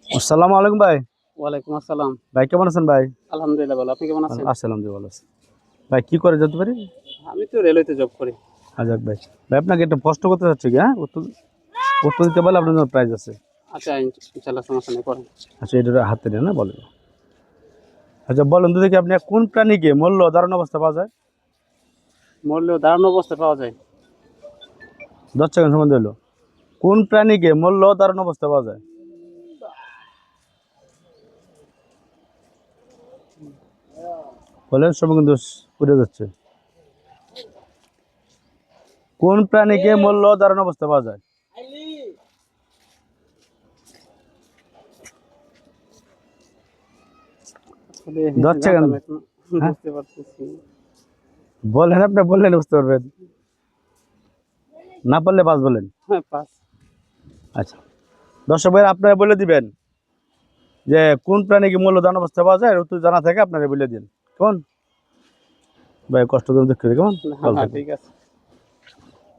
আসসালামু আলাইকুম ভাই। ওয়ালাইকুম আসসালাম। ভাই কেমন আছেন ভাই? আলহামদুলিল্লাহ ভালো। আপনি কেমন আছেন? আছি আলহামদুলিল্লাহ ভালো আছি। ভাই কি করে জানতে পারি? আমি তো রেলওয়েতে জব করি। যাক ভাই। ভাই আপনাকে একটা প্রশ্ন করতে চাচ্ছি কি, হ্যাঁ? উত্তর দিতে পারলে আপনার জন্য প্রাইজ আছে। আচ্ছা, ইনশাআল্লাহ সমস্যা নেই, করেন। আচ্ছা, এটা হাতে নেন না, বলেন। আচ্ছা বলেন তো দেখি, আপনি কোন প্রাণীকে মূল্য ধারণ অবস্থা পাওয়া যায়? মরলেও দাঁড়ানো অবস্থায় পাওয়া যায়। 10 সেকেন্ড সময় দিল। কোন প্রাণীকে মূল্য ধারণ অবস্থা পাওয়া যায়? বলেন, সময় কিন্তু পুড়ে যাচ্ছে। কোন প্রাণীকে মূল্য ধারণ অবস্থা পাওয়া যায়? 10 সেকেন্ড। হ্যাঁ? বুঝতে পারতেছি। বলেন, আপনি বললেন বুঝতে পারবেন, না পারলে পাঁচ বলেন। হ্যাঁ, পাস। আচ্ছা, দর্শক ভাই আপনারা বলে দিবেন যে কোন প্রাণীকে মূল্য ধারণ অবস্থা পাওয়া যায়, উত্তর জানা থাকে আপনারা বলে দিন। কেমন ভাই? কষ্ট করে দেখতে কেমন? ঠিক আছে।